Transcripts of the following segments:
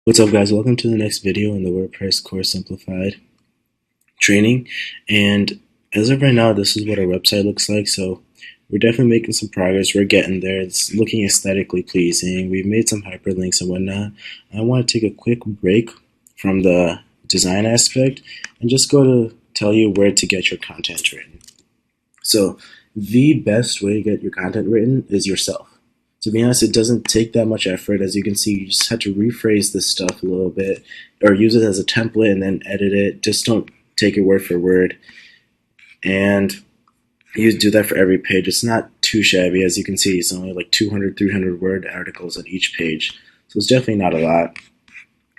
What's up, guys? Welcome to the next video in the WordPress Core Simplified training. And as of right now, this is what our website looks like. So we're definitely making some progress. We're getting there. It's looking aesthetically pleasing. We've made some hyperlinks and whatnot. I want to take a quick break from the design aspect and just go to tell you where to get your content written. So the best way to get your content written is yourself. To be honest, it doesn't take that much effort. As you can see, you just have to rephrase this stuff a little bit or use it as a template and then edit it. Just don't take it word for word. And you do that for every page. It's not too shabby. As you can see, it's only like 200, 300 word articles on each page. So it's definitely not a lot.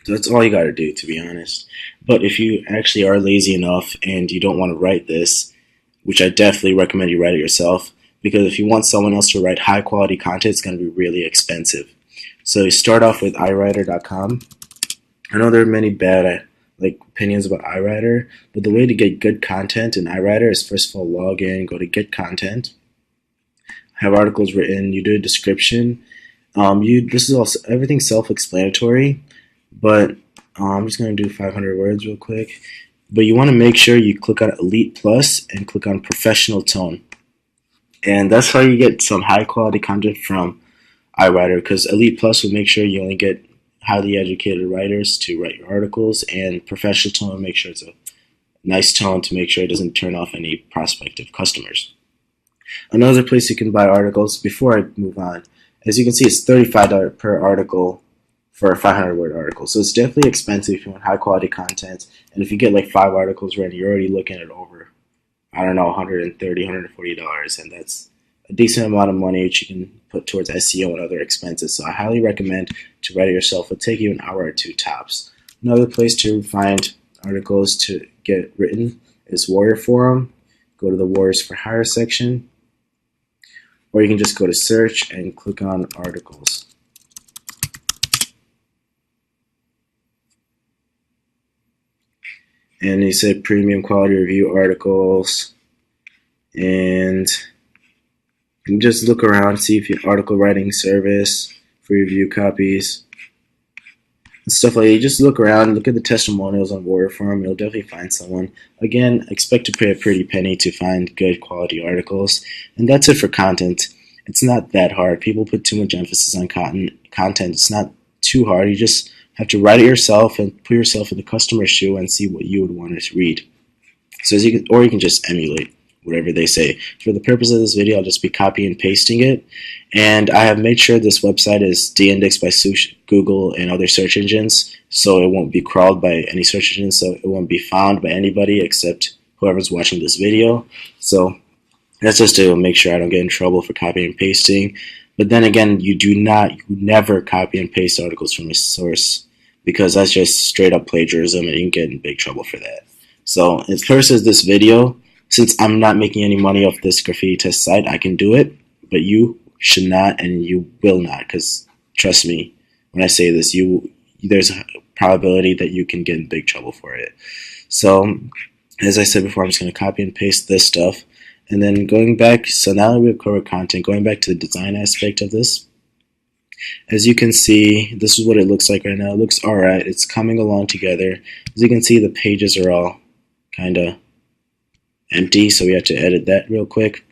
So that's all you got to do, to be honest. But if you actually are lazy enough and you don't want to write this, which I definitely recommend you write it yourself, because if you want someone else to write high quality content, it's going to be really expensive. So you start off with iWriter.com. I know there are many bad opinions about iWriter, but the way to get good content in iWriter is first of all log in, go to get content, have articles written, you do a description. This is also everything self-explanatory, but I'm just going to do 500 words real quick. But you want to make sure you click on Elite Plus and click on Professional Tone. And that's how you get some high quality content from iWriter, because Elite Plus will make sure you only get highly educated writers to write your articles, and Professional Tone will make sure it's a nice tone to make sure it doesn't turn off any prospective customers. Another place you can buy articles, before I move on, as you can see, it's $35 per article for a 500 word article. So it's definitely expensive if you want high quality content. And if you get like 5 articles ready, you're already looking at over, I don't know, $130, $140, and that's a decent amount of money which you can put towards SEO and other expenses. So I highly recommend to write it yourself. It'll take you an hour or two tops. Another place to find articles to get written is Warrior Forum. Go to the Warriors for Hire section, or you can just go to search and click on articles. And you say premium quality review articles, and you can just look around, see if your article writing service for review copies and stuff like that. You just look around, look at the testimonials on Warrior Forum. You'll definitely find someone. Again, expect to pay a pretty penny to find good quality articles. And that's it for content. It's not that hard. People put too much emphasis on content. It's not too hard. You just have to write it yourself and put yourself in the customer's shoe and see what you would want to read. So or you can just emulate whatever they say. For the purpose of this video, I'll just be copy and pasting it. And I have made sure this website is de-indexed by Google and other search engines, so it won't be crawled by any search engine, so it won't be found by anybody except whoever's watching this video. So that's just to make sure I don't get in trouble for copy and pasting. But then again, you never copy and paste articles from a source, because that's just straight up plagiarism and you can get in big trouble for that. So as first as this video, since I'm not making any money off this graffiti test site, I can do it, but you should not and you will not, because trust me when I say this, there's a probability that you can get in big trouble for it. So as I said before, I'm just going to copy and paste this stuff. And then going back, so now that we have covered content, going back to the design aspect of this, as you can see, this is what it looks like right now. It looks alright. It's coming along together. As you can see, the pages are all kind of empty, so we have to edit that real quick.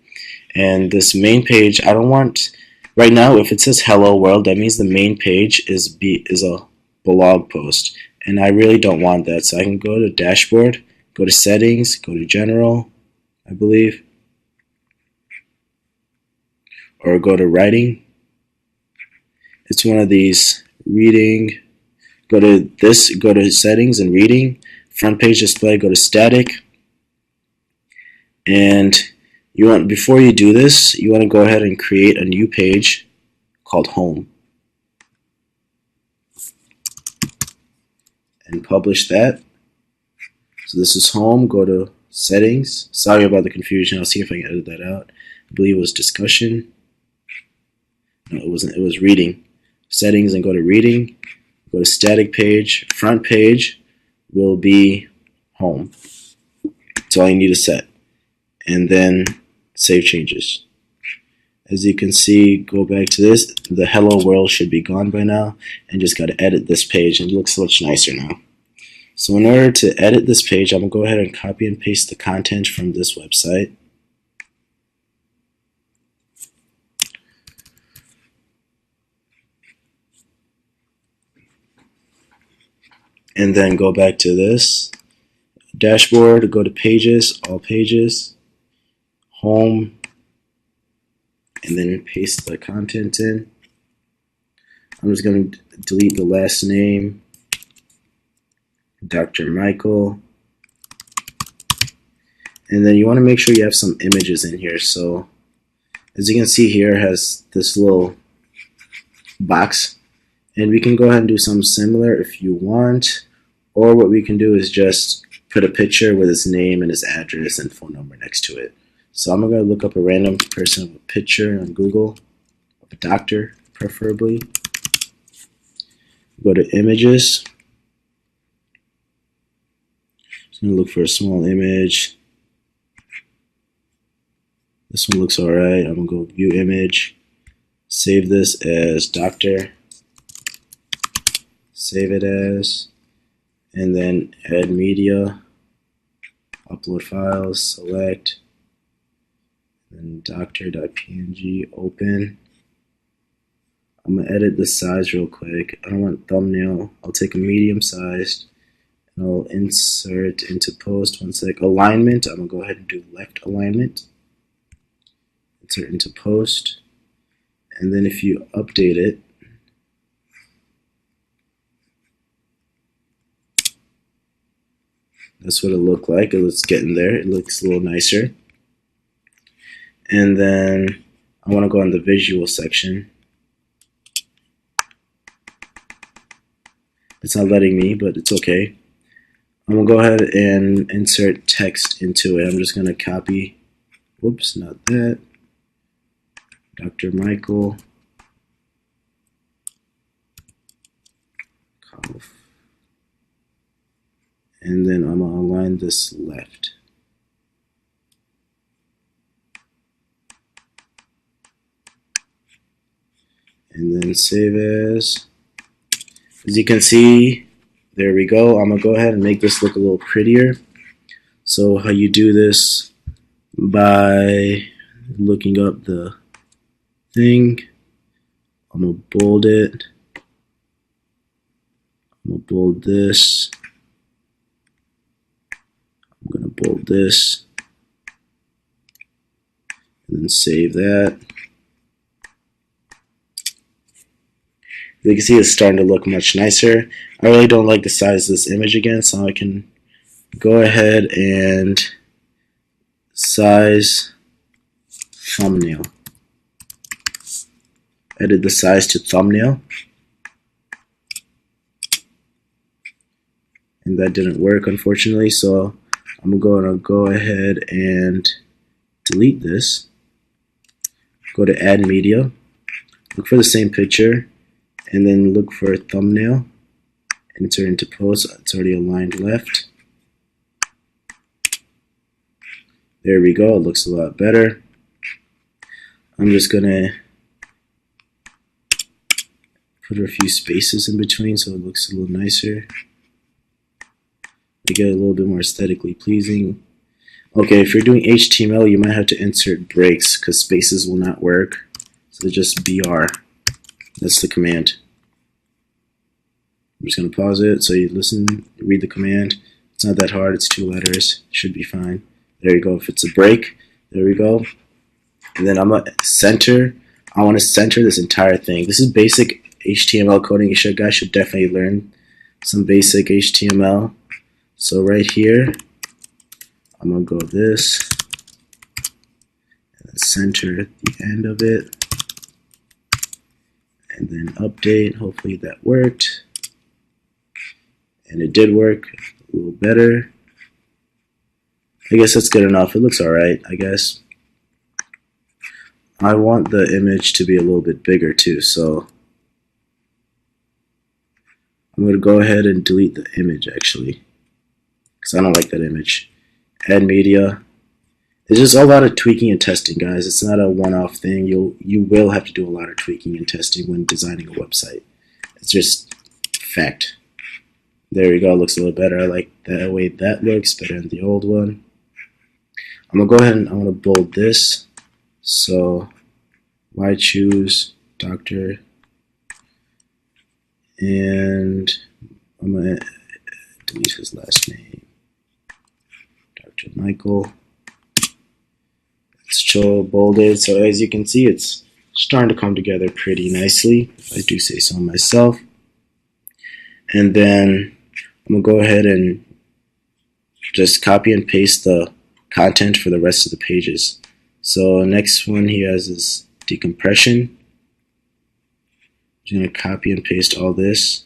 And this main page, I don't want, right now, if it says hello world, that means the main page is a blog post. And I really don't want that. So I can go to dashboard, go to settings, go to general, I believe, or go to writing. It's one of these, reading, go to this, go to settings and reading, front page display, go to static. And before you do this, you want to go ahead and create a new page called home and publish that. So this is home. Go to settings. Sorry about the confusion. I'll see if I can edit that out. I believe it was discussion. No, it wasn't. It was reading. Settings and go to reading. Go to static page. Front page will be home. That's all you need to set. And then save changes. As you can see, go back to this. The hello world should be gone by now, and just got to edit this page, and it looks much nicer now. So in order to edit this page, I'm going to go ahead and copy and paste the content from this website. And then go back to this dashboard, go to pages, all pages, home, and then paste the content in. I'm just going to delete the last name, Dr. Michael. And then you want to make sure you have some images in here. So as you can see here, it has this little box. And we can go ahead and do something similar if you want. Or what we can do is just put a picture with his name and his address and phone number next to it. So I'm going to look up a random person with a picture on Google, of a doctor preferably. Go to images. Just going to look for a small image. This one looks alright. I'm going to go view image. Save this as doctor. Save it as. And then add media. Upload files. Select. And doctor.png. Open. I'm going to edit the size real quick. I don't want thumbnail. I'll take a medium sized. And I'll insert into post. One sec. Alignment. I'm going to go ahead and do left alignment. Insert into post. And then if you update it, that's what it looked like. It's getting there. It looks a little nicer. And then I want to go on the visual section. It's not letting me, but it's okay. I'm going to go ahead and insert text into it. I'm just going to copy. Whoops, not that. Dr. Michael. Cough. And then I'm going to align this left. And then save as. As you can see, there we go. I'm going to go ahead and make this look a little prettier. So how you do this, by looking up the thing. I'm going to bold it. I'm going to bold this. I'm going to bold this. And then save that. You can see it's starting to look much nicer. I really don't like the size of this image again, so I can go ahead and size thumbnail. Edit the size to thumbnail. And that didn't work, unfortunately, so I'm going to go ahead and delete this. Go to add media. Look for the same picture. And then look for a thumbnail. Insert into post. It's already aligned left. There we go. It looks a lot better. I'm just going to put a few spaces in between so it looks a little nicer. To get it a little bit more aesthetically pleasing. Okay, if you're doing HTML, you might have to insert breaks because spaces will not work. So just BR. That's the command. I'm just going to pause it so you listen, read the command. It's not that hard, it's 2 letters. It should be fine. There you go. If it's a break, there we go. And then I'm going to center. I want to center this entire thing. This is basic HTML coding. You guys should definitely learn some basic HTML. So right here, I'm going to go this. And then center the end of it. And then update. Hopefully that worked. And it did work a little better. I guess that's good enough. It looks alright, I guess. I want the image to be a little bit bigger too, so I'm going to go ahead and delete the image actually, because I don't like that image. Add media. It's just a lot of tweaking and testing, guys. It's not a one-off thing. You will have to do a lot of tweaking and testing when designing a website. It's just fact. There we go. It looks a little better. I like that way that looks better than the old one. I'm gonna go ahead and I want to bold this. So why choose Dr. and I'm gonna delete his last name, Dr. Michael. It's still bolded, so as you can see, it's starting to come together pretty nicely, if I do say so myself. And then I'm gonna go ahead and just copy and paste the content for the rest of the pages. So next one he has is decompression. I'm going to copy and paste all this.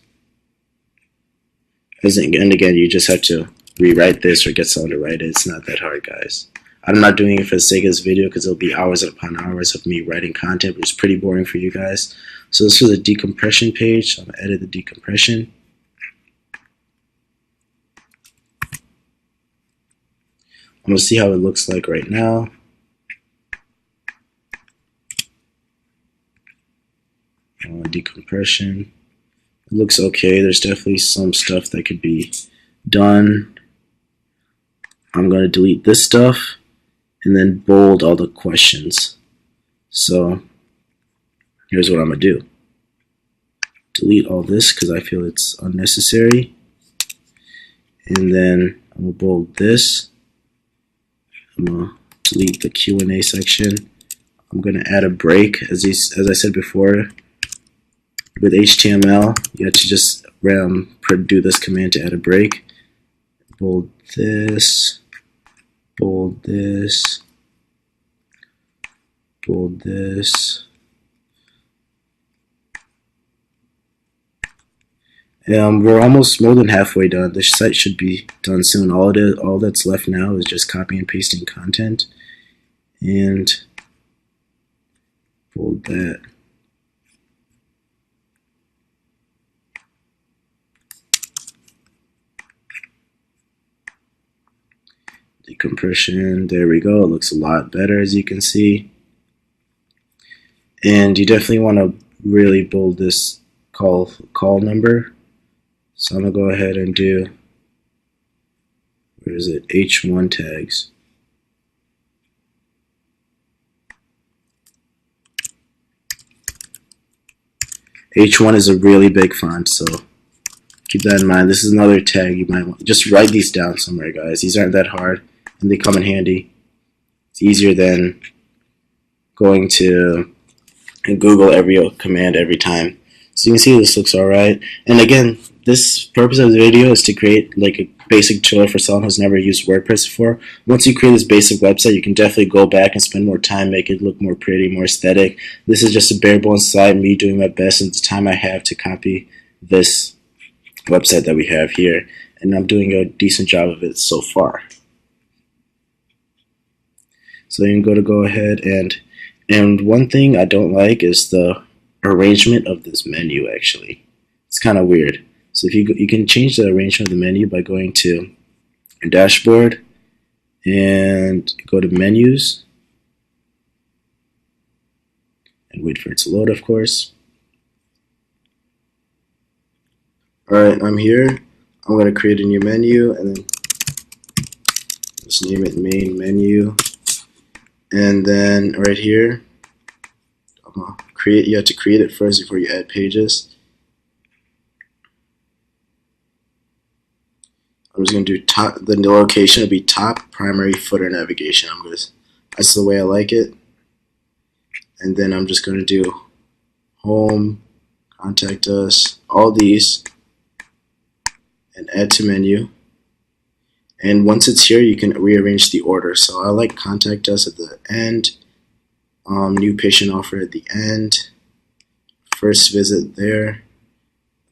And again, you just have to rewrite this or get someone to write it. It's not that hard, guys. I'm not doing it for the sake of this video because it'll be hours upon hours of me writing content, which is pretty boring for you guys. So this was a decompression page. So I'm going to edit the decompression. I'm going to see how it looks like right now. Decompression. It looks okay. There's definitely some stuff that could be done. I'm going to delete this stuff and then bold all the questions. So here's what I'm going to do. Delete all this because I feel it's unnecessary. And then I'm going to bold this. I'm going to delete the Q&A section. I'm going to add a break. As I said before, with HTML, you have to just do this command to add a break. Bold this, bold this, bold this. We're almost more than halfway done. This site should be done soon. All that's left now is just copy and pasting content and bold that. Decompression, there we go. It looks a lot better, as you can see. And you definitely want to really bold this call number. So I'm gonna go ahead and do, where is it, H1 tags. H1 is a really big font, so keep that in mind. This is another tag you might want. Just write these down somewhere, guys. These aren't that hard, and they come in handy. It's easier than going to Google every command every time. So you can see this looks alright. And again, this purpose of the video is to create like a basic tutorial for someone who's never used WordPress before. Once you create this basic website, you can definitely go back and spend more time, make it look more pretty, more aesthetic. This is just a bare bones site, me doing my best in the time I have to copy this website that we have here, and I'm doing a decent job of it so far. So you can go ahead and one thing I don't like is the arrangement of this menu. Actually, it's kind of weird. So if you can change the arrangement of the menu by going to your dashboard and go to menus and wait for it to load, of course. Alright, I'm here. I'm going to create a new menu and then just name it main menu. And then right here, you have to create it first before you add pages. I'm just going to do top, the location will be top, primary, footer, navigation. That's the way I like it. And then I'm just going to do home, contact us, all these, and add to menu. And once it's here, you can rearrange the order. So I like contact us at the end, new patient offer at the end, first visit there,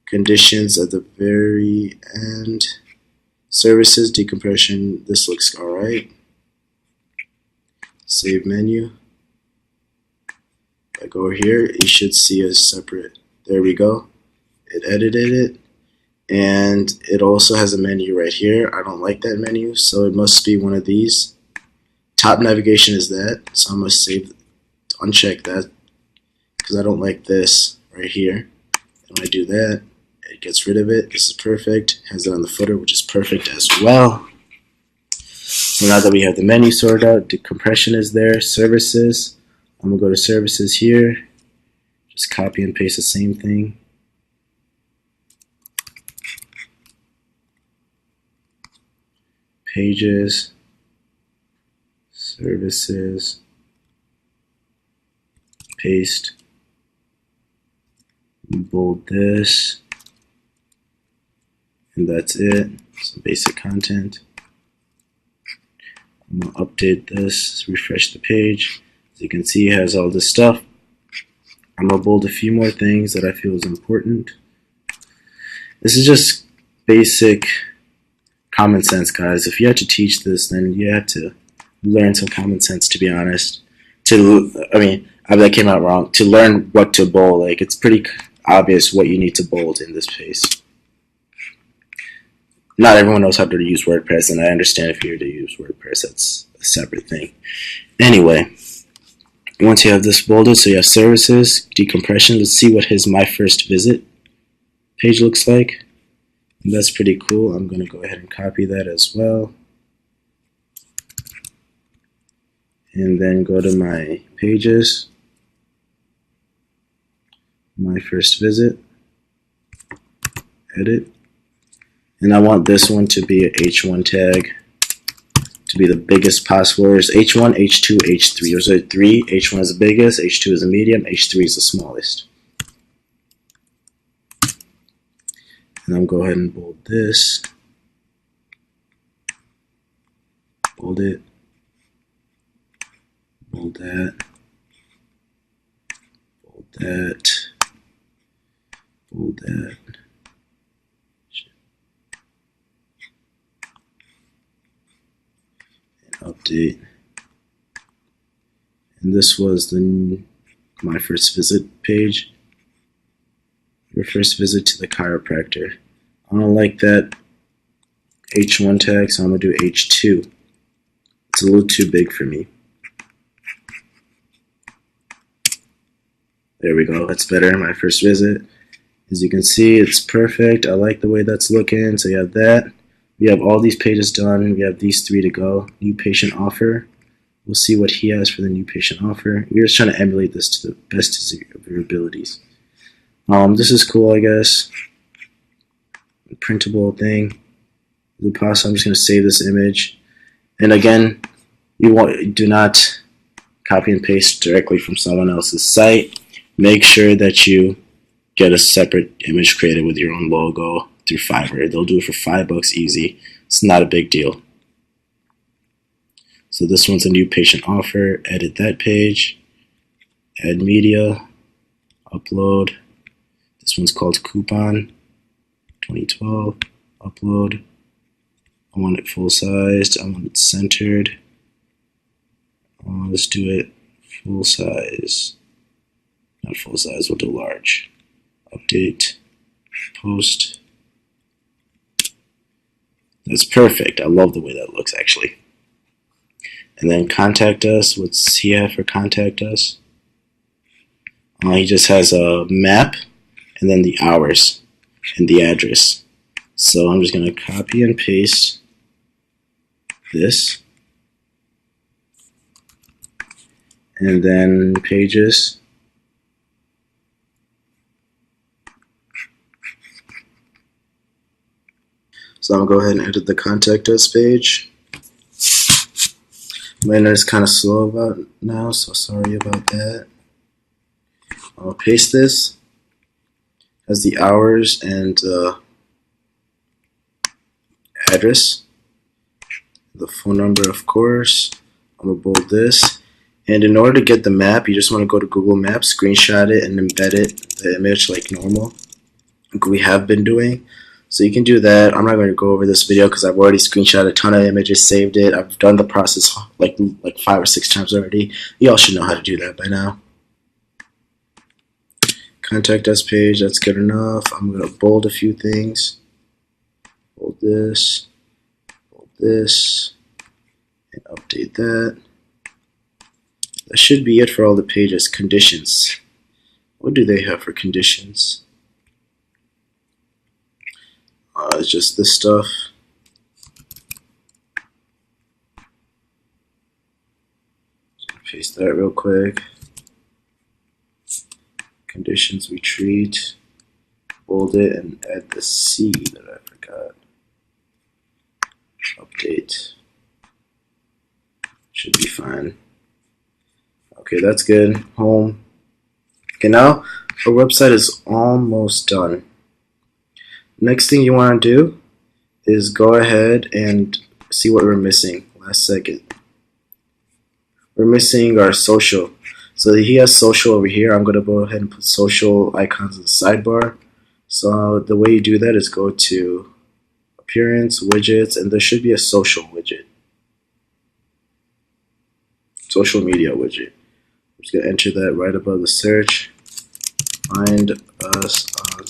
conditions at the very end, services, decompression. This looks alright. Save menu. If I go here, you should see a separate. There we go. It edited it. And it also has a menu right here. I don't like that menu, so it must be one of these. top navigation is that, so I'm going to uncheck that because I don't like this right here. And when I do that, it gets rid of it. This is perfect. Has it on the footer, which is perfect as well. So now that we have the menu sorted out, decompression is there, services. I'm going to go to services here. Just copy and paste the same thing. Pages, services, paste, bold this, and that's it. Some basic content. I'm going to update this, refresh the page. As you can see, it has all this stuff. I'm going to bold a few more things that I feel is important. This is just basic common sense, guys. If you had to teach this, then you had to learn some common sense, to be honest. That came out wrong. To learn what to bold, like, it's pretty obvious what you need to bold in this page. Not everyone knows how to use WordPress, and I understand if you're to use WordPress, that's a separate thing. Anyway, once you have this bolded, so you have services, decompression, let's see what his My First Visit page looks like. And that's pretty cool. I'm going to go ahead and copy that as well. And then go to my pages, My First Visit, edit. And I want this one to be a H1 tag, to be the biggest possible. There's H1, H2, H3. Those are three. H1 is the biggest, H2 is the medium, H3 is the smallest. And I'm going to go ahead and bold this, bold it, bold that, bold that, bold that. And update. And this was the My First Visit page. Your first visit to the chiropractor. I don't like that H1 tag, so I'm going to do H2. It's a little too big for me. There we go, that's better. My first visit. As you can see, it's perfect. I like the way that's looking. So you have that. We have all these pages done. We have these three to go. New patient offer. We'll see what he has for the new patient offer. We're just trying to emulate this to the best of your abilities. This is cool, I guess. A printable thing. The process. I'm just going to save this image. And again, do not copy and paste directly from someone else's site. Make sure that you get a separate image created with your own logo through Fiverr. They'll do it for $5 easy. It's not a big deal. So this one's a new patient offer. Edit that page. Add media. Upload. This one's called Coupon 2012. Upload. I want it full sized. I want it centered. Let's do it full size. Not full size, we'll do large. Update. Post. That's perfect. I love the way that looks, actually. And then contact us. What's he have for contact us? He just has a map and then the hours and the address. So I'm just going to copy and paste this. And then pages. So I'm going to go ahead and edit the contact us page. My internet's kind of slow about now, so sorry about that. I'll paste this as the hours and address. The phone number, of course. I'm going to bold this. And in order to get the map, you just want to go to Google Maps, screenshot it, and embed it, the image like normal, like we have been doing. So you can do that. I'm not going to go over this video because I've already screenshot a ton of images, saved it. I've done the process like 5 or 6 times already. You all should know how to do that by now. Contact us page, that's good enough. I'm going to bold a few things. Bold this, and update that. That should be it for all the pages. Conditions. What do they have for conditions? It's just this stuff. Paste that real quick. Conditions we treat. Bold it and add the C that I forgot. Update. Should be fine. Okay, that's good. Home. Okay, now our website is almost done. Next thing you want to do is go ahead and see what we're missing. Last second. We're missing our social. So he has social over here. I'm going to go ahead and put social icons in the sidebar. So the way you do that is go to Appearance, Widgets, and there should be a social widget. Social media widget. I'm just going to enter that right above the search. Find us on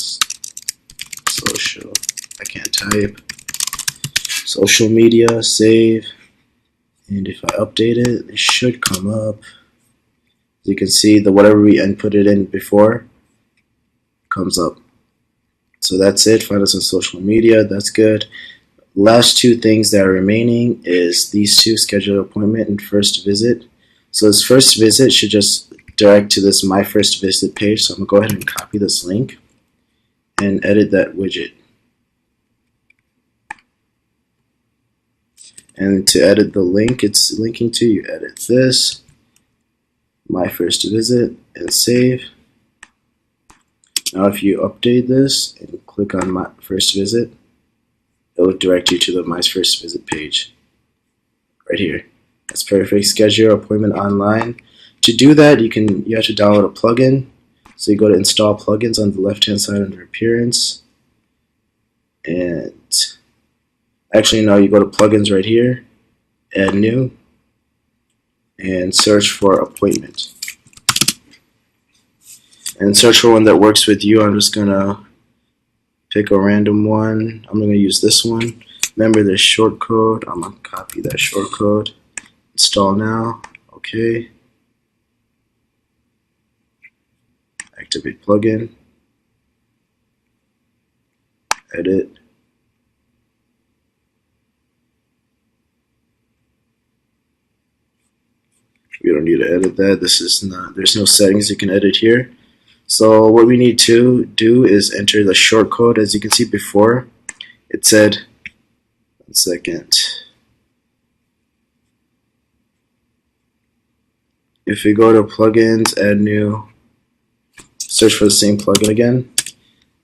social. I can't type. Social media, save. And if I update it, it should come up. As you can see, the whatever we inputted in before comes up. So that's it. Find us on social media. That's good. Last two things that are remaining is these two: schedule appointment and first visit. So this first visit should just direct to this My First Visit page. So I'm going to go ahead and copy this link and edit that widget. And to edit the link it's linking to, you edit this, My First Visit, and save. Now if you update this and click on My First Visit, it will direct you to the My First Visit page right here. That's perfect. Schedule your appointment online. To do that, you have to download a plugin. So you go to Install Plugins on the left hand side under Appearance, and actually no, you go to Plugins right here, Add New, and search for Appointment. And search for one that works with you. I'm just gonna pick a random one. I'm gonna use this one. Remember the short code. I'm gonna copy that short code. Install now. Okay. Activate plugin. Edit. We don't need to edit that. This is not. There's no settings you can edit here. So what we need to do is enter the short code. As you can see before, it said, 1 second. If we go to plugins, add new, search for the same plugin again,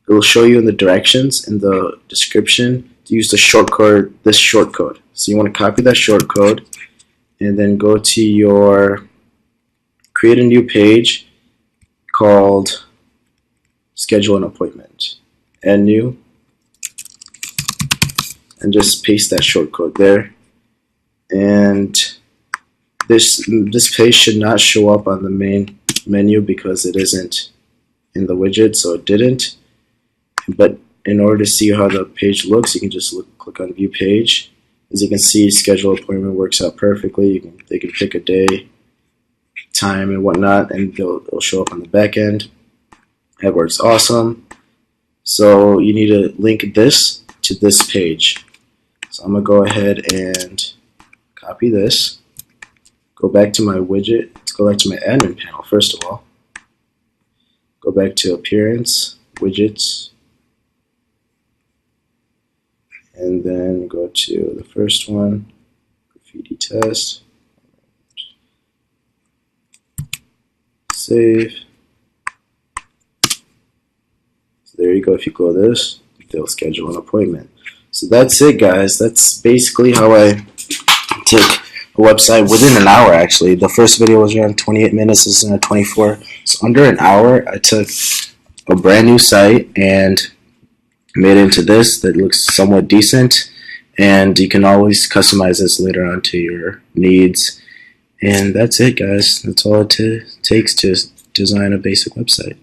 it will show you in the directions in the description to use the short code, this short code. So you want to copy that short code and then go to your, create a new page called Schedule an Appointment. Add new, and just paste that short code there. And this page should not show up on the main menu because it isn't in the widget, so it didn't. But in order to see how the page looks, you can just click on View Page. As you can see, Schedule Appointment works out perfectly. They can pick a day, time, and whatnot, and it'll show up on the back end. That works awesome. So you need to link this to this page. So I'm gonna go ahead and copy this. Go back to my widget. Let's go back to my admin panel first of all. Go back to Appearance, Widgets, and then go to the first one, Graffiti Test. Save. So there you go. If you go this, they'll schedule an appointment. So that's it, guys. That's basically how I took a website within an hour. Actually, the first video was around 28 minutes. This is around 24. So under an hour, I took a brand new site and made it into this that looks somewhat decent. And you can always customize this later on to your needs. And that's it, guys. That's all it takes to design a basic website.